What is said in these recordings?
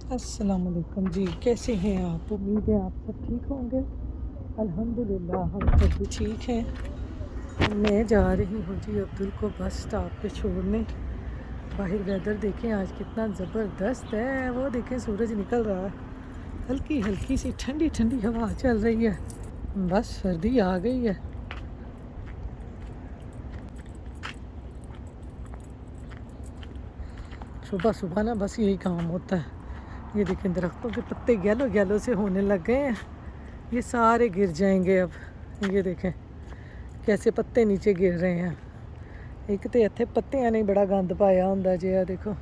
अस्सलाम वालेकुम जी, कैसे हैं आप? उम्मीद है आप सब ठीक होंगे। अल्हम्दुलिल्लाह हम सब भी ठीक हैं। मैं जा रही हूँ जी अब्दुल को बस स्टॉप पे छोड़ने। बाहर वेदर देखें आज कितना ज़बरदस्त है। वो देखें सूरज निकल रहा है, हल्की हल्की सी ठंडी ठंडी हवा चल रही है। बस सर्दी आ गई है। सुबह सुबह ना बस यही काम होता है। ये देखें दरख्तों के पत्ते येलो येलो से होने लग गए हैं। ये सारे गिर जाएंगे अब। ये देखें कैसे पत्ते नीचे गिर रहे हैं। एक तो इतने पत्तियां नहीं बड़ा गंद पाया होंगे जे। देखो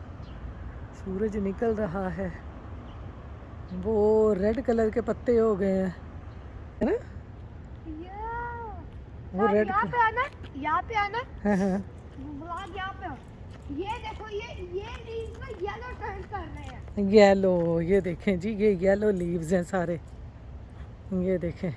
सूरज निकल रहा है, वो रेड कलर के पत्ते हो गए हैं, है ना? वो रेड यहाँ पे आना, यहाँ पे आना। हाँ हाँ ब्लॉग यहाँ पे हो। ये देखो, ये लीव्स में येलो टर्न कर रहे हैं। येलो, ये देखें जी ये येलो लीव्स हैं सारे। ये देखें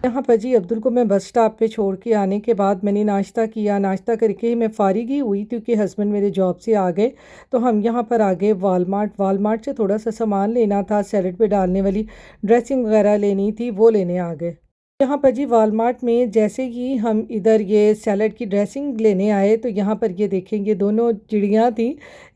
यहाँ पर जी अब्दुल को मैं बस स्टॉप पे छोड़ के आने के बाद मैंने नाश्ता किया। नाश्ता करके ही मैं फ़ारिग ही हुई क्योंकि हस्बैंड मेरे जॉब से आ गए। तो हम यहाँ पर आ गए वालमार्ट से थोड़ा सा सामान लेना था, सैलड पे डालने वाली ड्रेसिंग वगैरह लेनी थी, वो लेने आ गए। यहाँ पर जी वालमार्ट में जैसे ही हम इधर ये सैलड की ड्रेसिंग लेने आए तो यहाँ पर ये देखेंगे दोनों चिड़ियाँ थी।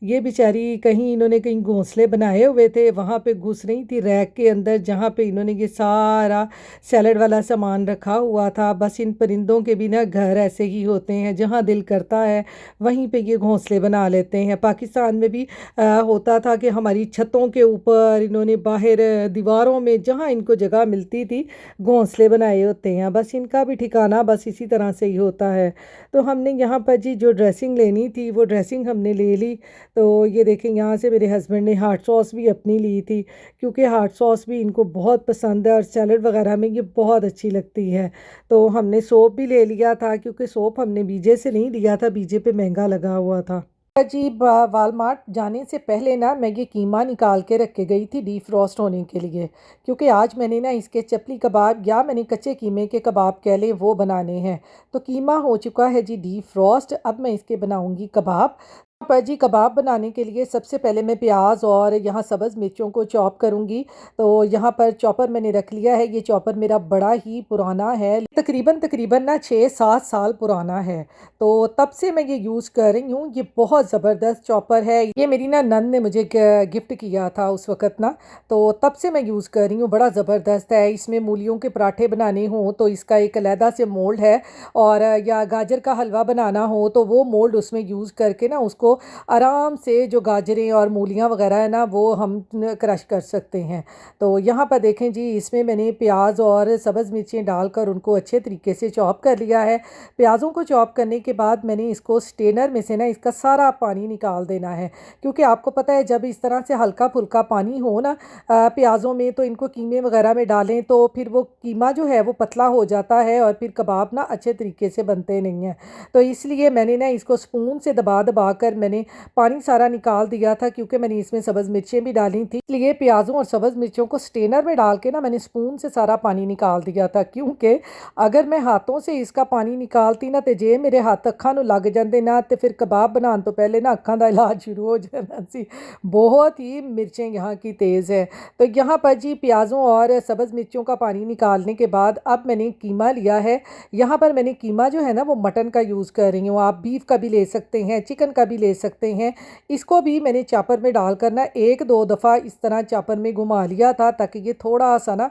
ये बेचारी कहीं इन्होंने कहीं घोंसले बनाए हुए थे, वहाँ पे घुस रही थी रैक के अंदर जहाँ पे इन्होंने ये सारा सैलड वाला सामान रखा हुआ था। बस इन परिंदों के भी ना घर ऐसे ही होते हैं, जहाँ दिल करता है वहीं पे ये घोंसले बना लेते हैं। पाकिस्तान में भी होता था कि हमारी छतों के ऊपर इन्होंने बाहर दीवारों में जहाँ इनको जगह मिलती थी घोंसले बनाए होते हैं। बस इनका भी ठिकाना बस इसी तरह से ही होता है। तो हमने यहाँ पर जी जो ड्रेसिंग लेनी थी वो ड्रेसिंग हमने ले ली। तो ये देखें यहाँ से मेरे हस्बैंड ने हॉट सॉस भी अपनी ली थी क्योंकि हॉट सॉस भी इनको बहुत पसंद है और सैलड वगैरह में ये बहुत अच्छी लगती है। तो हमने सोप भी ले लिया था क्योंकि सोप हमने बीजे से नहीं लिया था, बीजे पे महंगा लगा हुआ था। जी वालमार्ट जाने से पहले ना मैं ये कीमा निकाल के रख के गई थी डीफ्रॉस्ट होने के लिए, क्योंकि आज मैंने ना इसके चपली कबाब या मैंने कच्चे कीमे के कबाब कह लें वो बनाने हैं। तो कीमा हो चुका है जी डीफ्रॉस्ट, अब मैं इसके बनाऊंगी कबाब। पर जी कबाब बनाने के लिए सबसे पहले मैं प्याज और यहाँ सब्ज़ मिर्चों को चॉप करूँगी। तो यहाँ पर चॉपर मैंने रख लिया है। ये चॉपर मेरा बड़ा ही पुराना है, तकरीबन तकरीबन ना 6-7 साल पुराना है। तो तब से मैं ये यूज़ कर रही हूँ। ये बहुत ज़बरदस्त चॉपर है। ये मेरी ना नन ने मुझे गिफ्ट किया था उस वक़्त ना, तो तब से मैं यूज़ कर रही हूँ। बड़ा ज़बरदस्त है। इसमें मूलियों के पराठे बनाने हों तो इसका एक अलहदा से मोल्ड है, और या गाजर का हलवा बनाना हो तो वो मोल्ड उसमें यूज़ करके ना उसको आराम से जो गाजरें और मूलियाँ वगैरह है ना वो हम क्रश कर सकते हैं। तो यहाँ पर देखें जी इसमें मैंने प्याज और सब्ज़ मिर्चें डालकर उनको अच्छे तरीके से चॉप कर लिया है। प्याज़ों को चॉप करने के बाद मैंने इसको स्टेनर में से ना इसका सारा पानी निकाल देना है, क्योंकि आपको पता है जब इस तरह से हल्का फुल्का पानी हो ना प्याज़ों में तो इनको कीमे वगैरह में डालें तो फिर वो कीमा जो है वो पतला हो जाता है और फिर कबाब ना अच्छे तरीके से बनते नहीं हैं। तो इसलिए मैंने ना इसको स्पून से दबा दबा कर मैंने पानी सारा निकाल दिया था, क्योंकि मैंने इसमें सब्ज़ मिर्चें भी डाली थी। इसलिए प्याज़ों और सब्ज़ मिर्चों को स्टेनर में डाल के ना मैंने स्पून से सारा पानी निकाल दिया था, क्योंकि अगर मैं हाथों से इसका पानी निकालती ना तो जे मेरे हाथ अखां नूं लग जाते ना तो फिर कबाब बनाने तो पहले ना अखां का इलाज शुरू हो जाना सी। बहुत ही मिर्चें यहाँ की तेज़ है। तो यहाँ पर जी प्याज़ों और सब्ज़ मिर्चों का पानी निकालने के बाद अब मैंने कीमा लिया है। यहाँ पर मैंने कीमा जो है ना वो मटन का यूज़ कर रही हूँ। आप बीफ का भी ले सकते हैं, चिकन का भी ले सकते हैं। इसको भी मैंने चापर में डालकर ना 1-2 दफ़ा इस तरह चापर में घुमा लिया था ताकि ये थोड़ा सा ना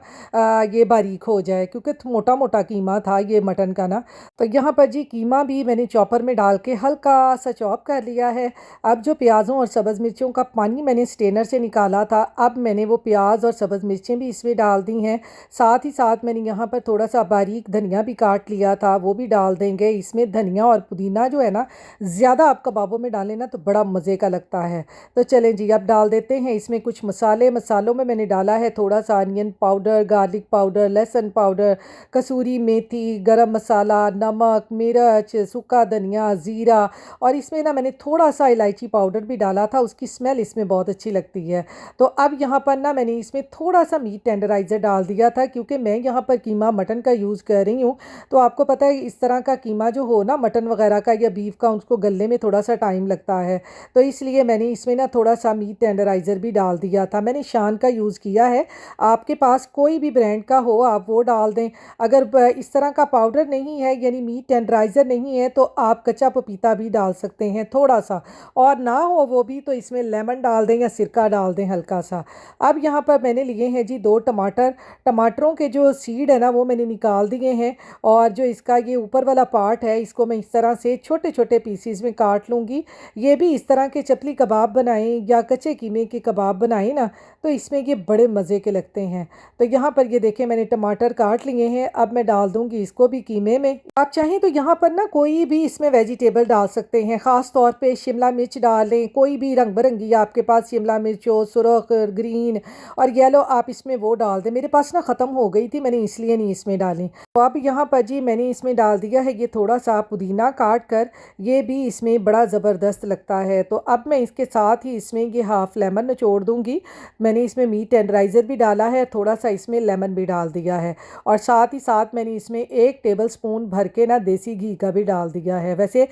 ये बारीक हो जाए, क्योंकि मोटा मोटा कीमा था ये मटन का ना। तो यहाँ पर जी कीमा भी मैंने चॉपर में डाल के हल्का सा चॉप कर लिया है। अब जो प्याज़ों और सब्ज़ मिर्चों का पानी मैंने स्टेनर से निकाला था, अब मैंने वो प्याज और सब्ज़ मिर्चें भी इसमें डाल दी हैं। साथ ही साथ मैंने यहाँ पर थोड़ा सा बारीक धनिया भी काट लिया था, वो भी डाल देंगे। इसमें धनिया और पुदीना जो है ना ज़्यादा आप कबाबों में डालें ना तो बड़ा मज़े का लगता है। तो चलें जी अब डाल देते हैं इसमें कुछ मसाले। मसालों में मैंने डाला है थोड़ा सा अनियन पाउडर, गार्लिक पाउडर, लहसुन पाउडर, कसूरी मेथी, गरम मसाला, नमक, मिर्च, सूखा धनिया, ज़ीरा, और इसमें ना मैंने थोड़ा सा इलायची पाउडर भी डाला था, उसकी स्मेल इसमें बहुत अच्छी लगती है। तो अब यहाँ पर ना मैंने इसमें थोड़ा सा मीट टेंडराइज़र डाल दिया था, क्योंकि मैं यहाँ पर कीमा मटन का यूज़ कर रही हूँ। तो आपको पता है इस तरह का कीमा जो हो ना मटन वगैरह का या बीफ का, उसको गलने में थोड़ा सा टाइम लगता है। तो इसलिए मैंने इसमें ना थोड़ा सा मीट टेंडराइज़र भी डाल दिया था। मैंने शान का यूज़ किया है, आपके पास कोई भी ब्रांड का हो आप वो डाल दें। अगर इस तरह का पाउडर नहीं है यानी मीट टेंडराइज़र नहीं है तो आप कच्चा पपीता भी डाल सकते हैं थोड़ा सा, और ना हो वो भी तो इसमें लेमन डाल दें या सिरका डाल दें हल्का सा। अब यहाँ पर मैंने लिए हैं जी 2 टमाटर। टमाटरों के जो सीड है ना वो मैंने निकाल दिए हैं, और जो इसका ये ऊपर वाला पार्ट है इसको मैं इस तरह से छोटे छोटे पीसीज में काट लूँगी। ये भी इस तरह के चपली कबाब बनाएं या कच्चे कीमे के कबाब बनाएं ना तो इसमें ये बड़े मज़े के लगते हैं। तो यहाँ पर ये देखें मैंने टमाटर काट लिए हैं, अब मैं डाल दूँगी इसको भी कीमे में। आप चाहें तो यहाँ पर ना कोई भी इसमें वेजिटेबल डाल सकते हैं, ख़ास तौर पे शिमला मिर्च डाल लें, कोई भी रंग बिरंगी आपके पास शिमला मिर्च हो, सुरख, ग्रीन और येलो, आप इसमें वो डाल दें। मेरे पास ना ख़त्म हो गई थी, मैंने इसलिए नहीं इसमें डाली। तो अब यहाँ पर जी मैंने इसमें डाल दिया है ये थोड़ा सा पुदीना काट कर, ये भी इसमें बड़ा ज़बरदस्त लगता है। तो अब मैं इसके साथ ही इसमें ये हाफ़ लेमन निचोड़ दूँगी। मैंने इसमें मीट टेंडराइज़र भी डाला है, थोड़ा सा इसमें लेमन भी डाल दिया है, और साथ ही साथ मैंने इसमें 1 टेबलस्पून भर के ना देसी घी का भी डाल दिया है। वैसे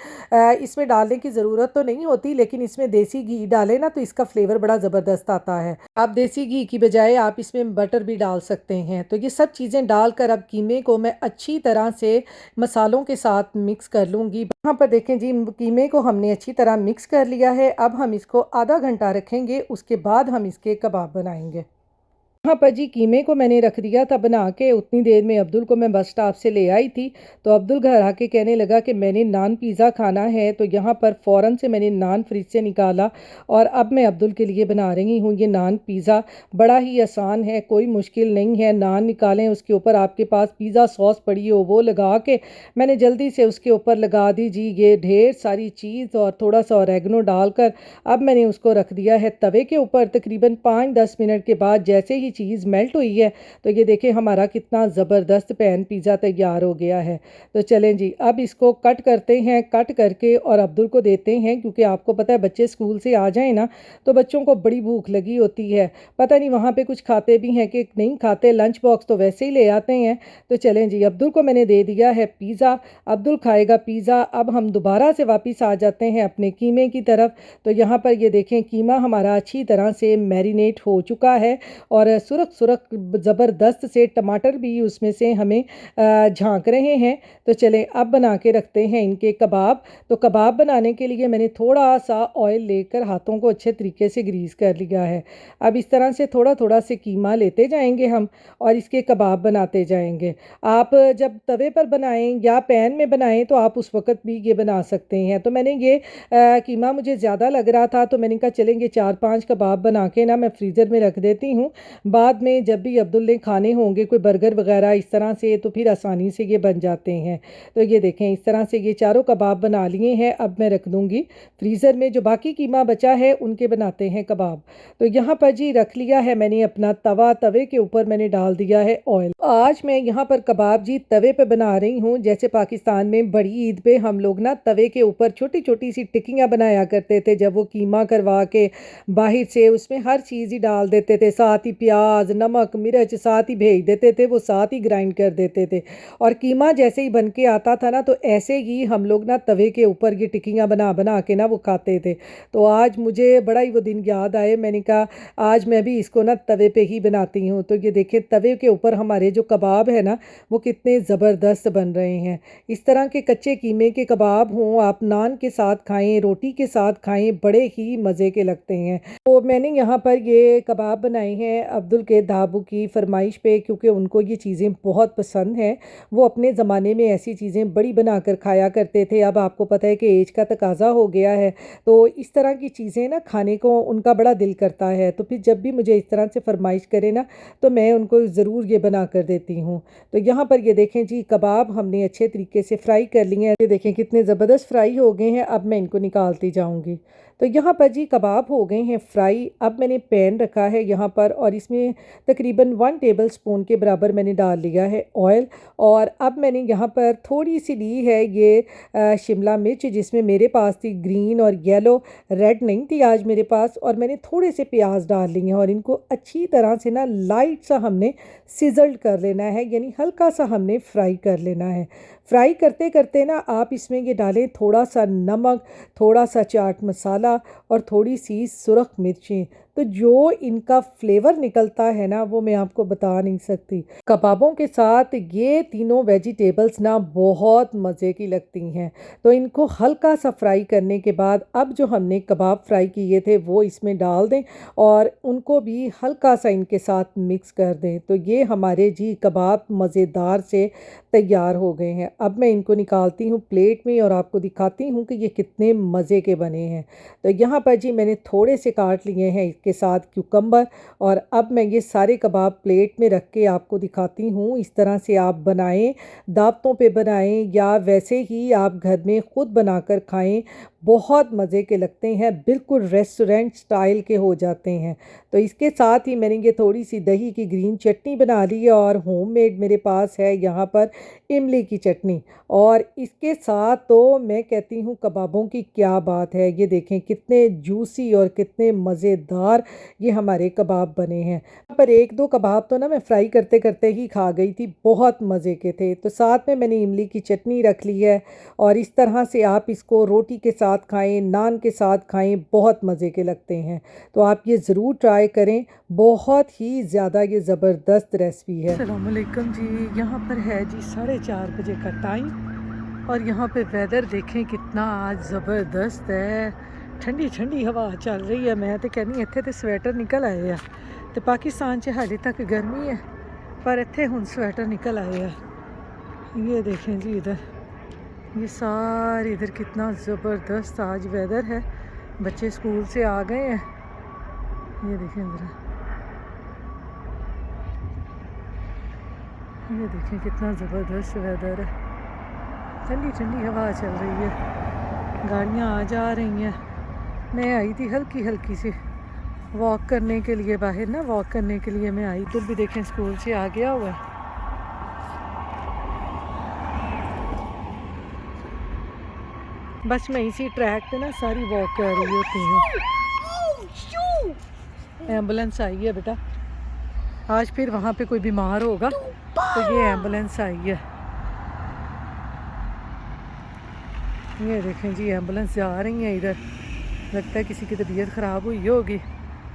इसमें डालने की ज़रूरत तो नहीं होती, लेकिन इसमें देसी घी डालें ना तो इसका फ्लेवर बड़ा ज़बरदस्त आता है। आप देसी घी की बजाय आप इसमें बटर भी डाल सकते हैं। तो ये सब चीज़ें डालकर अब कीमे को मैं अच्छी तरह से मसालों के साथ मिक्स कर लूँगी। यहाँ पर देखें जी कीमे को हमने अच्छी तरह मिक्स कर लिया है। अब हम इसको आधा घंटा रखेंगे, उसके बाद हम इसके कबाब बनाएंगे। हाँ पर जी कीमे को मैंने रख दिया था बना के, उतनी देर में अब्दुल को मैं बस स्टॉप से ले आई थी। तो अब्दुल घर आके कहने लगा कि मैंने नान पिज़्ज़ा खाना है। तो यहाँ पर फ़ौरन से मैंने नान फ्रिज से निकाला और अब मैं अब्दुल के लिए बना रही हूँ ये नान पिज़्ज़ा। बड़ा ही आसान है, कोई मुश्किल नहीं है। नान निकालें, उसके ऊपर आपके पास पिज़्ज़ा सॉस पड़ी हो वो लगा के मैंने जल्दी से उसके ऊपर लगा दी जी ये ढेर सारी चीज़ और थोड़ा सा ऑरेगनो डालकर। अब मैंने उसको रख दिया है तवे के ऊपर। तकरीबन 5-10 मिनट के बाद जैसे ही चीज़ मेल्ट हुई है तो ये देखें हमारा कितना ज़बरदस्त पैन पिज़्ज़ा तैयार हो गया है। तो चलें जी अब इसको कट करते हैं, कट करके और अब्दुल को देते हैं, क्योंकि आपको पता है बच्चे स्कूल से आ जाएं ना तो बच्चों को बड़ी भूख लगी होती है। पता नहीं वहाँ पे कुछ खाते भी हैं कि नहीं खाते, लंच बॉक्स तो वैसे ही ले आते हैं। तो चलें जी अब्दुल को मैंने दे दिया है पिज़्ज़ा, अब्दुल खाएगा पिज़्ज़ा। अब हम दोबारा से वापस आ जाते हैं अपने कीमे की तरफ। तो यहाँ पर ये देखें कीमा हमारा अच्छी तरह से मैरिनेट हो चुका है और सुरख सुरख ज़बरदस्त से टमाटर भी उसमें से हमें झांक रहे हैं। तो चलें अब बना के रखते हैं इनके कबाब। तो कबाब बनाने के लिए मैंने थोड़ा सा ऑयल लेकर हाथों को अच्छे तरीके से ग्रीस कर लिया है। अब इस तरह से थोड़ा थोड़ा से कीमा लेते जाएंगे हम और इसके कबाब बनाते जाएंगे। आप जब तवे पर बनाएं या पैन में बनाएं तो आप उस वक़्त भी ये बना सकते हैं। तो मैंने ये कीमा मुझे ज़्यादा लग रहा था तो मैंने कहा चलेंगे 4-5 कबाब बना के ना मैं फ्रीज़र में रख देती हूँ। बाद में जब भी अब्दुल ने खाने होंगे कोई बर्गर वगैरह इस तरह से तो फिर आसानी से ये बन जाते हैं। तो ये देखें इस तरह से ये चारों कबाब बना लिए हैं। अब मैं रख दूँगी फ्रीज़र में, जो बाकी कीमा बचा है उनके बनाते हैं कबाब। तो यहाँ पर जी रख लिया है मैंने अपना तवा, तवे के ऊपर मैंने डाल दिया है ऑयल। आज मैं यहाँ पर कबाब जी तवे पे बना रही हूँ। जैसे पाकिस्तान में बड़ी ईद पे हम लोग ना तवे के ऊपर छोटी छोटी सी टिक्कियाँ बनाया करते थे, जब वो कीमा करवा के बाहर से उसमें हर चीज़ ही डाल देते थे, साथ ही प्याज, नमक, मिर्च साथ ही भेज देते थे, वो साथ ही ग्राइंड कर देते थे और कीमा जैसे ही बन के आता था ना तो ऐसे ही हम लोग ना तवे के ऊपर ये टिक्कियाँ बना बना के ना वो खाते थे। तो आज मुझे बड़ा ही वो दिन याद आए, मैंने कहा आज मैं भी इसको ना तवे पे ही बनाती हूँ। तो ये देखिए तवे के ऊपर हमारे जो कबाब है ना वो कितने ज़बरदस्त बन रहे हैं। इस तरह के कच्चे कीमे के कबाब हों, आप नान के साथ खाएं, रोटी के साथ खाएं, बड़े ही मज़े के लगते हैं। तो मैंने यहाँ पर ये कबाब बनाए हैं अब्दुल के दाबू की फरमाइश पे, क्योंकि उनको ये चीज़ें बहुत पसंद हैं। वो अपने ज़माने में ऐसी चीज़ें बड़ी बनाकर खाया करते थे। अब आपको पता है कि एज का तकाज़ा हो गया है तो इस तरह की चीज़ें ना खाने को उनका बड़ा दिल करता है। तो फिर जब भी मुझे इस तरह से फरमाइश करे ना तो मैं उनको ज़रूर ये बना कर देती हूँ। तो यहाँ पर ये देखें जी कबाब हमने अच्छे तरीके से फ्राई कर लिए हैं। ये देखें कितने ज़बरदस्त फ्राई हो गए हैं। अब मैं इनको निकालती जाऊँगी। तो यहाँ पर जी कबाब हो गए हैं फ्राई। अब मैंने पैन रखा है यहाँ पर और इसमें तकरीबन 1 टेबलस्पून के बराबर मैंने डाल लिया है ऑयल। और अब मैंने यहाँ पर थोड़ी सी ली है ये शिमला मिर्च, जिसमें मेरे पास थी ग्रीन और येलो, रेड नहीं थी आज मेरे पास। और मैंने थोड़े से प्याज डाल लिए हैं और इनको अच्छी तरह से ना लाइट सा हमने सिजल्ड कर लेना है, यानी हल्का सा हमने फ्राई कर लेना है। फ्राई करते करते ना आप इसमें ये डालें थोड़ा सा नमक, थोड़ा सा चाट मसाला और थोड़ी सी सुरख मिर्चें। तो जो इनका फ्लेवर निकलता है ना वो मैं आपको बता नहीं सकती। कबाबों के साथ ये तीनों वेजिटेबल्स ना बहुत मज़े की लगती हैं। तो इनको हल्का सा फ्राई करने के बाद अब जो हमने कबाब फ्राई किए थे वो इसमें डाल दें और उनको भी हल्का सा इनके साथ मिक्स कर दें। तो ये हमारे जी कबाब मज़ेदार से तैयार हो गए हैं। अब मैं इनको निकालती हूँ प्लेट में और आपको दिखाती हूँ कि ये कितने मज़े के बने हैं। तो यहाँ पर जी मैंने थोड़े से काट लिए हैं इसके साथ क्यूकम्बर और अब मैं ये सारे कबाब प्लेट में रख के आपको दिखाती हूँ। इस तरह से आप बनाएं, दावतों पे बनाएं या वैसे ही आप घर में ख़ुद बनाकर खाएं, बहुत मज़े के लगते हैं, बिल्कुल रेस्टोरेंट स्टाइल के हो जाते हैं। तो इसके साथ ही मैंने ये थोड़ी सी दही की ग्रीन चटनी बना ली है और होममेड मेरे पास है यहाँ पर इमली की चटनी। और इसके साथ तो मैं कहती हूँ कबाबों की क्या बात है। ये देखें कितने जूसी और कितने मज़ेदार ये हमारे कबाब बने हैं। पर एक दो कबाब तो ना मैं फ्राई करते करते ही खा गई थी, बहुत मज़े के थे। तो साथ में मैंने इमली की चटनी रख ली है और इस तरह से आप इसको रोटी के साथ खाएं, नान के साथ खाएं, बहुत मज़े के लगते हैं। तो आप ये ज़रूर ट्राई करें, बहुत ही ज़्यादा ये ज़बरदस्त रेसिपी है। अस्सलाम वालेकुम जी, यहाँ पर है जी 4:30 बजे का टाइम और यहाँ पे वेदर देखें कितना आज ज़बरदस्त है। ठंडी ठंडी हवा चल रही है। मैं तो कहनी इत्थे ते स्वेटर निकल आए हैं। तो पाकिस्तान च हाले तक गर्मी है पर इत्थे हुण स्वेटर निकल आए हैं। ये देखें जी इधर, ये सारे इधर कितना ज़बरदस्त आज वेदर है। बच्चे स्कूल से आ गए हैं। ये देखें इधर, ये देखें कितना ज़बरदस्त वेदर है। ठंडी ठंडी हवा चल रही है, गाड़ियाँ आ जा रही हैं। मैं आई थी हल्की हल्की सी वॉक करने के लिए, बाहर ना वॉक करने के लिए मैं आई। इधर भी देखें स्कूल से आ गया हुआ है। बस मैं इसी ट्रैक पे ना सारी वॉक कर रही होती हूँ। एम्बुलेंस आई है बेटा, आज फिर वहाँ पे कोई बीमार होगा तो ये एम्बुलेंस आई है। ये देखें जी एम्बुलेंस जा रही है इधर, लगता है किसी की तबीयत ख़राब हुई होगी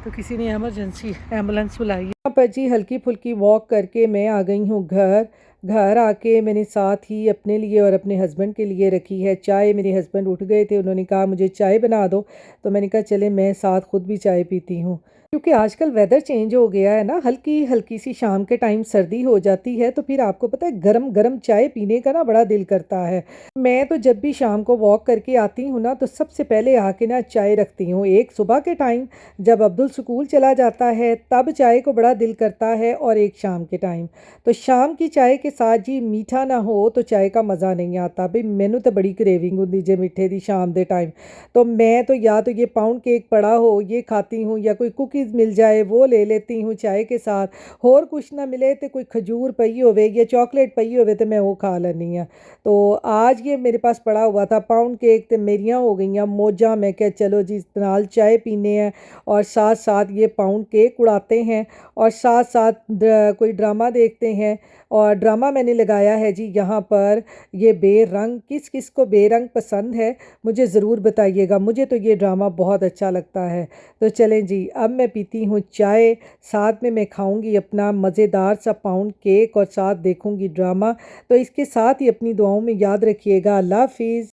तो किसी ने एमरजेंसी एम्बुलेंस बुलाई। यहाँ पर जी हल्की फुल्की वॉक करके मैं आ गई हूँ घर। घर आके मैंने साथ ही अपने लिए और अपने हस्बैंड के लिए रखी है चाय। मेरे हस्बैंड उठ गए थे, उन्होंने कहा मुझे चाय बना दो, तो मैंने कहा चले मैं साथ ख़ुद भी चाय पीती हूँ। क्योंकि आजकल वेदर चेंज हो गया है ना, हल्की हल्की सी शाम के टाइम सर्दी हो जाती है तो फिर आपको पता है गरम गरम चाय पीने का ना बड़ा दिल करता है। मैं तो जब भी शाम को वॉक करके आती हूँ ना तो सबसे पहले आके ना चाय रखती हूँ। एक सुबह के टाइम जब अब्दुल स्कूल चला जाता है तब चाय को बड़ा दिल करता है और एक शाम के टाइम। तो शाम की चाय के साथ जी मीठा ना हो तो चाय का मज़ा नहीं आता। भाई मैनू तो बड़ी क्रेविंग होती जे मीठे दी शाम के टाइम। तो मैं तो या तो ये पाउंड केक पड़ा हो ये खाती हूँ या कोई कुकीज़ मिल जाए वो ले लेती हूँ चाय के साथ। होर कुछ ना मिले तो कोई खजूर पई होवे या चॉकलेट पई होवे तो मैं वो खा लैनी हाँ। तो आज ये मेरे पास पड़ा हुआ था पाउंड केक, तो मेरियां हो गई मौजा। मैं क्या चलो जी नाल चाय पीने हैं और साथ साथ ये पाउंड केक उड़ाते हैं और साथ साथ कोई ड्रामा देखते हैं। और ड्रामा मैंने लगाया है जी यहाँ पर ये बेरंग। किस किस को बेरंग पसंद है मुझे ज़रूर बताइएगा, मुझे तो ये ड्रामा बहुत अच्छा लगता है। तो चलें जी अब मैं पीती हूँ चाय, साथ में मैं खाऊंगी अपना मज़ेदार सा पाउंड केक और साथ देखूंगी ड्रामा। तो इसके साथ ही अपनी दुआओं में याद रखिएगा। अल्लाह हाफिज़।